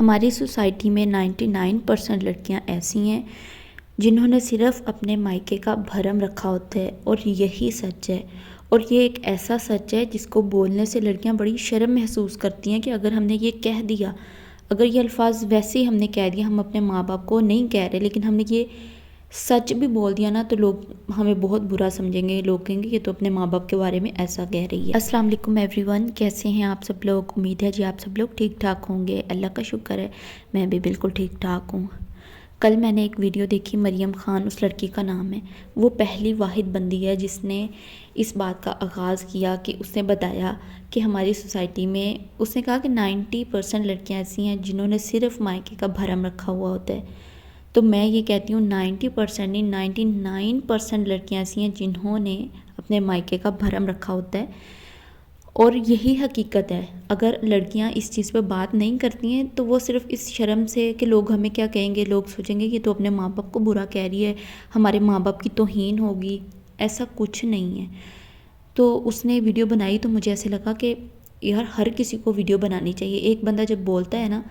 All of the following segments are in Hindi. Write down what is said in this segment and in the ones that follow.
हमारी सोसाइटी में 99% लड़कियां ऐसी हैं जिन्होंने सिर्फ अपने मायके का भरम रखा होता है, और यही सच है। और ये एक ऐसा सच है जिसको बोलने से लड़कियां बड़ी शर्म महसूस करती हैं कि अगर हमने ये कह दिया, अगर ये अल्फाज वैसे ही हमने कह दिया, हम अपने माँ बाप को नहीं कह रहे लेकिन हमने ये सच भी बोल दिया ना, तो लोग हमें बहुत बुरा समझेंगे। लोग कहेंगे ये तो अपने माँ बाप के बारे में ऐसा कह रही है। अस्सलाम वालेकुम एवरीवन, कैसे हैं आप सब लोग? उम्मीद है जी आप सब लोग ठीक ठाक होंगे। अल्लाह का शुक्र है मैं भी बिल्कुल ठीक ठाक हूँ। कल मैंने एक वीडियो देखी, मरियम ख़ान उस लड़की का नाम है। वो पहली वाहिद बंदी है जिसने इस बात का आगाज़ किया कि उसने बताया कि हमारी सोसाइटी में, उसने कहा कि 90% लड़कियाँ ऐसी हैं जिन्होंने सिर्फ मायके का भरम रखा हुआ होता है। तो मैं ये कहती हूँ 90% नहीं, 99% लड़कियाँ ऐसी हैं जिन्होंने अपने मायके का भरम रखा होता है। और यही हकीकत है। अगर लड़कियां इस चीज़ पे बात नहीं करती हैं तो वो सिर्फ इस शर्म से कि लोग हमें क्या कहेंगे, लोग सोचेंगे कि तो अपने माँ बाप को बुरा कह रही है, हमारे माँ बाप की तौहीन होगी, ऐसा कुछ नहीं है। तो उसने वीडियो बनाई तो मुझे ऐसे लगा कि यार हर किसी को वीडियो बनानी चाहिए। एक बंदा जब बोलता है ना,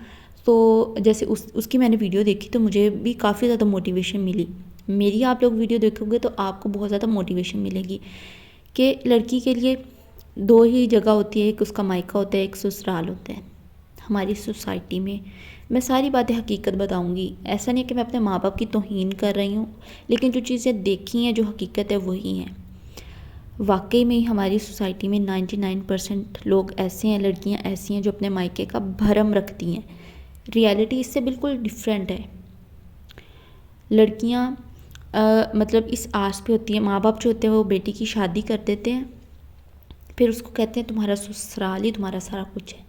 तो जैसे उसकी मैंने वीडियो देखी तो मुझे भी काफ़ी ज़्यादा मोटिवेशन मिली। मेरी आप लोग वीडियो देखोगे तो आपको बहुत ज़्यादा मोटिवेशन मिलेगी कि लड़की के लिए दो ही जगह होती है, एक उसका मायका होता है, एक ससुराल होता है। हमारी सोसाइटी में मैं सारी बातें हकीकत बताऊंगी। ऐसा नहीं कि मैं अपने माँ बाप की तौहीन कर रही हूँ, लेकिन जो चीज़ें देखी हैं, जो हकीकत है वही हैं। वाकई में ही हमारी सोसाइटी में 99% लोग ऐसे हैं, लड़कियाँ ऐसी हैं जो अपने मायके का भरम रखती हैं। रियलिटी इससे बिल्कुल डिफरेंट है। लड़कियाँ मतलब इस आस पे होती हैं, माँ बाप जो होते हैं वो बेटी की शादी कर देते हैं, फिर उसको कहते हैं तुम्हारा ससुराल ही तुम्हारा सारा कुछ है।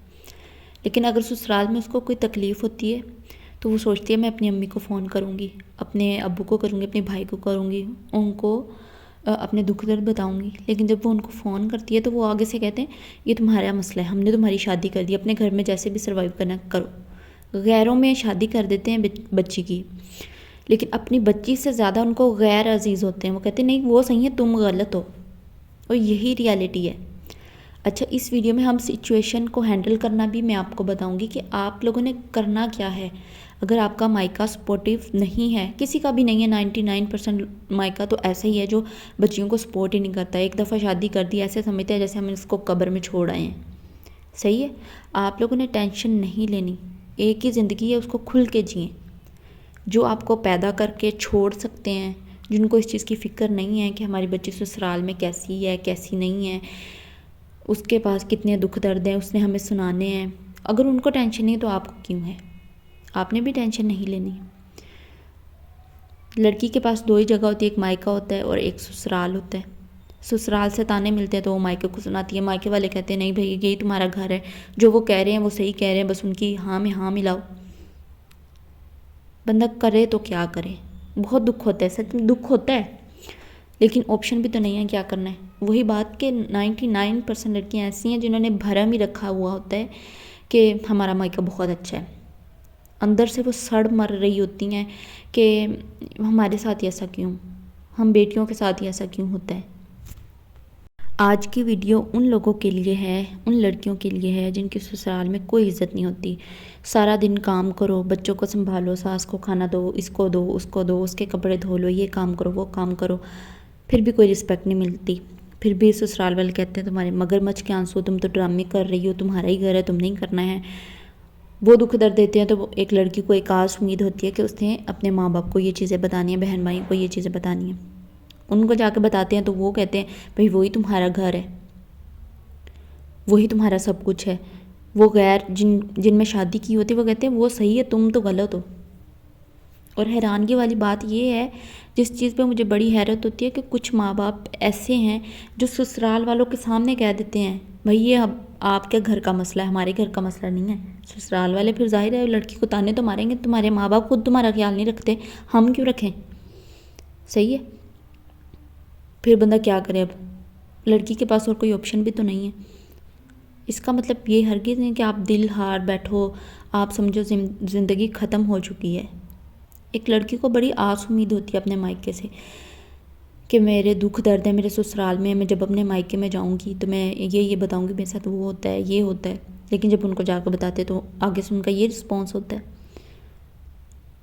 लेकिन अगर ससुराल में उसको कोई तकलीफ़ होती है तो वो सोचती है मैं अपनी अम्मी को फ़ोन करूँगी, अपने अब्बू को करूँगी, अपने भाई को करूँगी, उनको अपने दुख दर्द बताऊँगी। लेकिन जब वो उनको फ़ोन करती है तो वो आगे से कहते हैं ये तुम्हारा मसला है, हमने तुम्हारी शादी कर दी, अपने घर में जैसे भी सर्वाइव करना करो। गैरों में शादी कर देते हैं बच्ची की, लेकिन अपनी बच्ची से ज़्यादा उनको गैर अजीज़ होते हैं। वो कहते हैं नहीं वो सही है, तुम गलत हो। और यही रियलिटी है। अच्छा, इस वीडियो में हम सिचुएशन को हैंडल करना भी मैं आपको बताऊंगी कि आप लोगों ने करना क्या है। अगर आपका मायका सपोर्टिव नहीं है, किसी का भी नहीं है, 99% मायका तो ऐसा ही है जो बच्चियों को सपोर्ट ही नहीं करता। एक दफ़ा शादी कर दी ऐसे समझते हैं जैसे हम इसको कब्र में छोड़ आए हैं। सही है, आप लोगों ने टेंशन नहीं लेनी। एक ही ज़िंदगी है, उसको खुल के जिए। जो आपको पैदा करके छोड़ सकते हैं, जिनको इस चीज़ की फ़िक्र नहीं है कि हमारी बच्ची ससुराल में कैसी है कैसी नहीं है, उसके पास कितने दुख दर्द हैं उसने हमें सुनाने हैं, अगर उनको टेंशन नहीं तो आपको क्यों है? आपने भी टेंशन नहीं लेनी। लड़की के पास दो ही जगह होती है, एक मायका होता है और एक ससुराल होता है। ससुराल से ताने मिलते हैं तो वो मायके को सुनाती है, मायके वाले कहते हैं नहीं भाई यही तुम्हारा घर है, जो वो कह रहे हैं वो सही कह रहे हैं, बस उनकी हाँ में हाँ मिलाओ। बंदा करे तो क्या करे, बहुत दुख होता है, सच में दुख होता है, लेकिन ऑप्शन भी तो नहीं है, क्या करना है। वही बात कि 99% लड़कियां ऐसी हैं जिन्होंने भरम ही रखा हुआ होता है कि हमारा मायका बहुत अच्छा है। अंदर से वो सड़ मर रही होती हैं कि हमारे साथ ही ऐसा क्यों, हम बेटियों के साथ ही ऐसा क्यों होता है। आज की वीडियो उन लोगों के लिए है, उन लड़कियों के लिए है जिनकी ससुराल में कोई इज़्ज़त नहीं होती। सारा दिन काम करो, बच्चों को संभालो, सास को खाना दो, इसको दो, उसको दो, उसके कपड़े धो लो, ये काम करो, वो काम करो, फिर भी कोई रिस्पेक्ट नहीं मिलती। फिर भी ससुराल वाले कहते हैं तुम्हारे मगरमच्छ के आंसू, तुम तो ड्रामे कर रही हो, तुम्हारा ही घर है, तुम नहीं करना है। वो दुख दर्द देते हैं तो एक लड़की को एक आस उम्मीद होती है कि उसने अपने माँ बाप को ये चीज़ें बतानी है, बहन भाई को ये चीज़ें बतानी है। उनको जाके बताते हैं तो वो कहते हैं भाई वही तुम्हारा घर है, वही तुम्हारा सब कुछ है। वो गैर जिनमें शादी की होती है वो कहते हैं वो सही है, तुम तो गलत हो। और हैरानगी वाली बात ये है, जिस चीज़ पे मुझे बड़ी हैरत होती है कि कुछ माँ बाप ऐसे हैं जो ससुराल वालों के सामने कह देते हैं भाई ये अब आपके घर का मसला है, हमारे घर का मसला नहीं है। ससुराल वाले फिर जाहिर है लड़की को ताने तो मारेंगे, तुम्हारे माँ बाप खुद तुम्हारा ख्याल नहीं रखते, हम क्यों रखें। सही है, फिर बंदा क्या करे। अब लड़की के पास और कोई ऑप्शन भी तो नहीं है। इसका मतलब ये हरगिज़ नहीं कि आप दिल हार बैठो, आप समझो ज़िंदगी ख़त्म हो चुकी है। एक लड़की को बड़ी आस उम्मीद होती है अपने मायके से कि मेरे दुख दर्द है मेरे ससुराल में, मैं जब अपने मायके में जाऊंगी तो मैं ये बताऊंगी मेरे साथ वो होता है, ये होता है। लेकिन जब उनको जाकर बताते तो आगे से उनका ये रिस्पॉन्स होता है।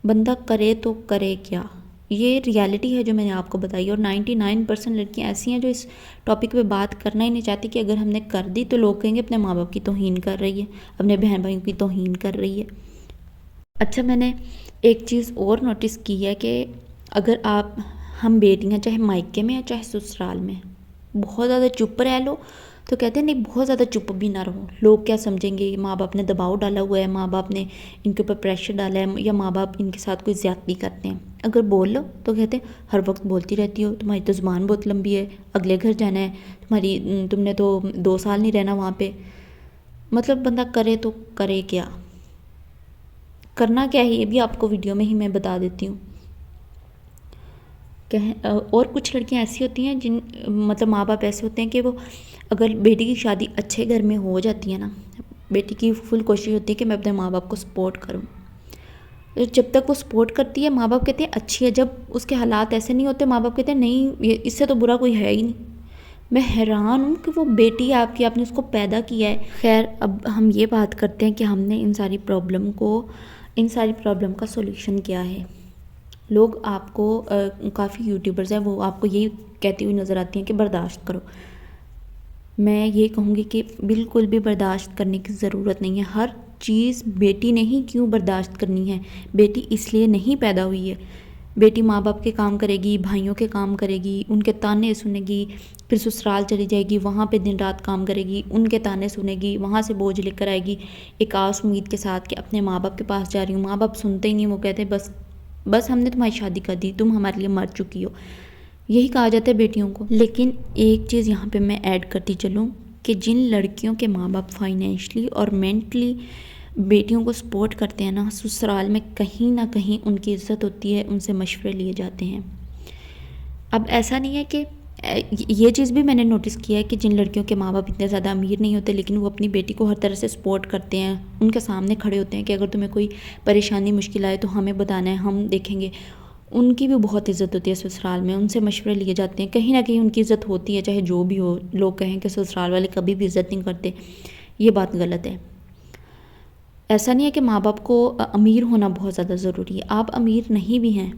बंदा करे तो करे क्या, ये रियलिटी है जो मैंने आपको बताई। और 99% लड़कियां ऐसी हैं जो इस टॉपिक पे बात करना ही नहीं चाहती कि अगर हमने कर दी तो लोग कहेंगे अपने माँ बाप की तौहीन कर रही है, अपने बहन भाइयों की तौहीन कर रही है। अच्छा, मैंने एक चीज़ और नोटिस की है कि अगर हम बेटियां चाहे मायके में या चाहे ससुराल में बहुत ज़्यादा चुप रह लो तो कहते हैं नहीं, बहुत ज़्यादा चुप भी ना रहो, लोग क्या समझेंगे, माँ बाप ने दबाव डाला हुआ है, माँ बाप ने इनके ऊपर प्रेशर डाला है, या माँ बाप इनके साथ कोई ज़्यादती करते हैं। अगर बोल लो तो कहते हैं हर वक्त बोलती रहती हो, तुम्हारी तो ज़ुबान बहुत लंबी है, अगले घर जाना है, तुमने तो 2 साल नहीं रहना वहाँ पे। मतलब बंदा करे तो करे क्या, करना क्या है ये भी आपको वीडियो में ही मैं बता देती हूँ। और कुछ लड़कियां ऐसी होती हैं जिन मतलब माँ बाप ऐसे होते हैं कि वो अगर बेटी की शादी अच्छे घर में हो जाती है ना, बेटी की फुल कोशिश होती है कि मैं अपने माँ बाप को सपोर्ट करूँ। जब तक वो सपोर्ट करती है माँ बाप कहते हैं अच्छी है, जब उसके हालात ऐसे नहीं होते माँ बाप कहते हैं नहीं, ये इससे तो बुरा कोई है ही नहीं। मैं हैरान हूँ कि वो बेटी है आपकी, आपने उसको पैदा किया है। खैर, अब हम ये बात करते हैं कि हमने इन सारी प्रॉब्लम का सोल्यूशन क्या है। लोग आपको काफ़ी यूट्यूबर्स हैं वो आपको यही कहती हुई नज़र आती हैं कि बर्दाश्त करो। मैं ये कहूँगी कि बिल्कुल भी बर्दाश्त करने की ज़रूरत नहीं है। हर चीज़ बेटी ने ही क्यों बर्दाश्त करनी है, बेटी इसलिए नहीं पैदा हुई है। बेटी माँ बाप के काम करेगी, भाइयों के काम करेगी, उनके ताने सुनेगी, फिर ससुराल चली जाएगी, वहाँ पे दिन रात काम करेगी, उनके ताने सुनेगी, वहाँ से बोझ लेकर आएगी एक आस उम्मीद के साथ कि अपने माँ बाप के पास जा रही हूँ। माँ बाप सुनते ही नहीं, वो कहते हैं बस हमने तुम्हारी शादी कर दी, तुम हमारे लिए मर चुकी हो, यही कहा जाता है बेटियों को। लेकिन एक चीज़ यहाँ पे मैं ऐड करती चलूँ कि जिन लड़कियों के माँ बाप फाइनेंशली और मेंटली बेटियों को सपोर्ट करते हैं ना, ससुराल में कहीं ना कहीं उनकी इज्जत होती है, उनसे मशवरे लिए जाते हैं। अब ऐसा नहीं है कि ये चीज़ भी मैंने नोटिस किया है कि जिन लड़कियों के माँ बाप इतने ज़्यादा अमीर नहीं होते लेकिन वो अपनी बेटी को हर तरह से सपोर्ट करते हैं, उनके सामने खड़े होते हैं कि अगर तुम्हें कोई परेशानी मुश्किल आए तो हमें बताना है, हम देखेंगे, उनकी भी बहुत इज़्ज़त होती है ससुराल में, उनसे मशवरे लिए जाते हैं। कहीं ना कहीं उनकी इज़्ज़त होती है, चाहे जो भी हो। लोग कहें कि ससुराल वाले कभी भी इज़्ज़त नहीं करते, ये बात गलत है। ऐसा नहीं है कि माँ बाप को अमीर होना बहुत ज़्यादा ज़रूरी है, आप अमीर नहीं भी हैं।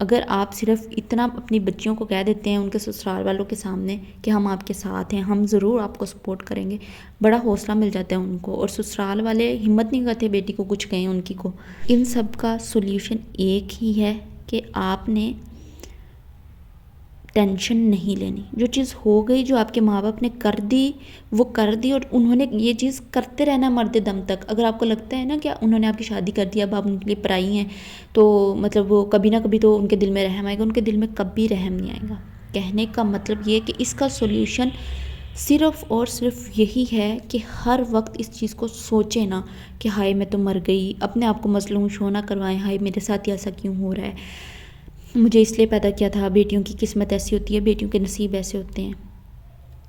अगर आप सिर्फ इतना अपनी बच्चियों को कह देते हैं उनके ससुराल वालों के सामने कि हम आपके साथ हैं, हम ज़रूर आपको सपोर्ट करेंगे, बड़ा हौसला मिल जाता है उनको, और ससुराल वाले हिम्मत नहीं करते बेटी को कुछ कहें उनकी को। इन सब का सोल्यूशन एक ही है कि आपने टेंशन नहीं लेनी। जो चीज़ हो गई, जो आपके माँ बाप ने कर दी वो कर दी, और उन्होंने ये चीज़ करते रहना मरते दम तक। अगर आपको लगता है ना कि उन्होंने आपकी शादी कर दी, अब आप उनके लिए पराई हैं, तो मतलब वो कभी ना कभी तो उनके दिल में रहम आएगा, उनके दिल में कभी रहम नहीं आएगा। कहने का मतलब ये कि इसका सोल्यूशन सिर्फ़ और सिर्फ यही है कि हर वक्त इस चीज़ को सोचें ना कि हाय मैं तो मर गई, अपने आप को मसलूम शो ना करवाएं, हाय मेरे साथ ऐसा क्यों हो रहा है, मुझे इसलिए पैदा किया था, बेटियों की किस्मत ऐसी होती है, बेटियों के नसीब ऐसे होते हैं।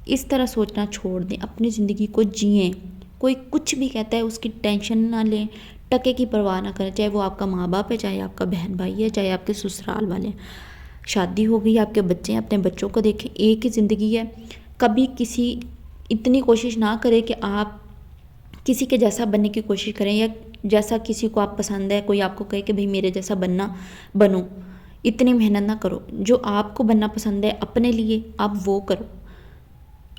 इस तरह सोचना छोड़ दें, अपनी ज़िंदगी को जिएं। कोई कुछ भी कहता है उसकी टेंशन ना लें, टके की परवाह ना करें, चाहे वो आपका माँ बाप है, चाहे आपका बहन भाई है, चाहे आपके ससुराल वाले हैं। शादी हो गई, आपके बच्चे हैं, अपने बच्चों को देखें, एक ही ज़िंदगी है। कभी किसी इतनी कोशिश ना करें कि आप किसी के जैसा बनने की कोशिश करें, या जैसा किसी को आप पसंद है कोई आपको कहे कि भाई मेरे जैसा बनो। इतनी मेहनत ना करो। जो आपको बनना पसंद है अपने लिए, आप वो करो,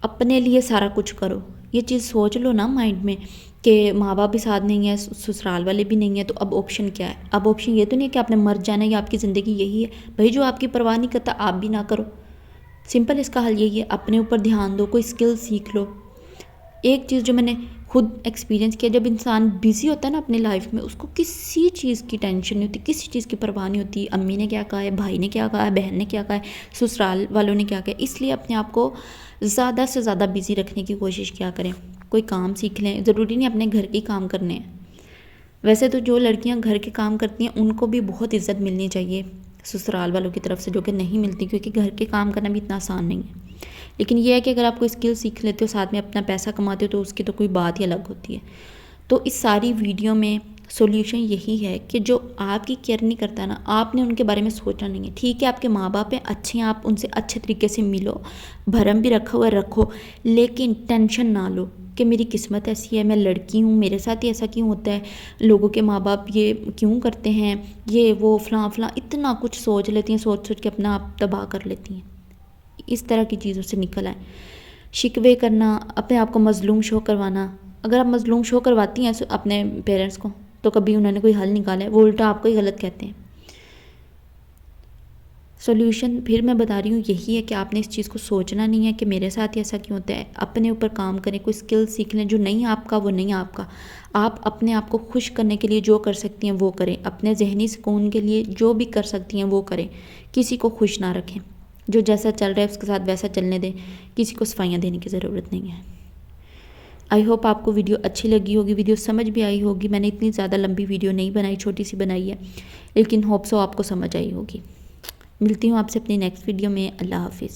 अपने लिए सारा कुछ करो। ये चीज़ सोच लो ना माइंड में कि माँ बाप भी साथ नहीं है, ससुराल वाले भी नहीं है, तो अब ऑप्शन क्या है। अब ऑप्शन ये तो नहीं है कि आपने मर जाना है या आपकी ज़िंदगी यही है। भाई जो आपकी परवाह नहीं करता आप भी ना करो। सिंपल इसका हल यही है, अपने ऊपर ध्यान दो, कोई स्किल सीख लो। एक चीज़ जो मैंने खुद एक्सपीरियंस किया, जब इंसान बिज़ी होता है ना अपनी लाइफ में, उसको किसी चीज़ की टेंशन नहीं होती, किसी चीज़ की परवाह नहीं होती, अम्मी ने क्या कहा है, भाई ने क्या कहा है, बहन ने क्या कहा है, ससुराल वालों ने क्या कहा है। इसलिए अपने आप को ज़्यादा से ज़्यादा बिज़ी रखने की कोशिश क्या करें। कोई काम सीख लें, ज़रूरी नहीं अपने घर के काम करने हैं। वैसे तो जो लड़कियां घर के काम करती हैं उनको भी बहुत इज्जत मिलनी चाहिए ससुराल वालों की तरफ से, जो कि नहीं मिलती, क्योंकि घर के काम करना भी इतना आसान नहीं है। लेकिन यह है कि अगर आप कोई स्किल सीख लेते हो, साथ में अपना पैसा कमाते हो, तो उसकी तो कोई बात ही अलग होती है। तो इस सारी वीडियो में सॉल्यूशन यही है कि जो आपकी केयर नहीं करता ना, आपने उनके बारे में सोचना नहीं है। ठीक है, आपके माँ बाप हैं, अच्छे हैं, आप उनसे अच्छे तरीके से मिलो, भरम भी रखा हुआ रखो, लेकिन टेंशन ना लो कि मेरी किस्मत ऐसी है, मैं लड़की हूँ, मेरे साथ ही ऐसा क्यों होता है, लोगों के माँ बाप ये क्यों करते हैं, ये वो फलां फलां, इतना कुछ सोच लेती हैं, सोच सोच के अपना आप तबाह कर लेती हैं। इस तरह की चीज़ों से निकल आए। शिकवे करना, अपने आप को मज़लूम शो करवाना। अगर आप मज़लूम शो करवाती हैं अपने पेरेंट्स को, तो कभी उन्होंने कोई हल निकाला है, वो उल्टा आपको ही गलत कहते हैं। सॉल्यूशन फिर मैं बता रही हूँ यही है कि आपने इस चीज़ को सोचना नहीं है कि मेरे साथ ही ऐसा क्यों होता है। अपने ऊपर काम करें, कोई स्किल सीख लें। जो नहीं आपका वो नहीं आपका। आप अपने आप को खुश करने के लिए जो कर सकती हैं वो करें। अपने जहनी सुकून के लिए जो भी कर सकती हैं वो करें। किसी को खुश ना रखें। जो जैसा चल रहा है उसके साथ वैसा चलने दें। किसी को सफाइयाँ देने की ज़रूरत नहीं है। आई होप आपको वीडियो अच्छी लगी होगी, वीडियो समझ भी आई होगी। मैंने इतनी ज़्यादा लंबी वीडियो नहीं बनाई, छोटी सी बनाई है, लेकिन होप सो आपको समझ आई होगी। मिलती हूँ आपसे अपनी नेक्स्ट वीडियो में। अल्लाह हाफिज़।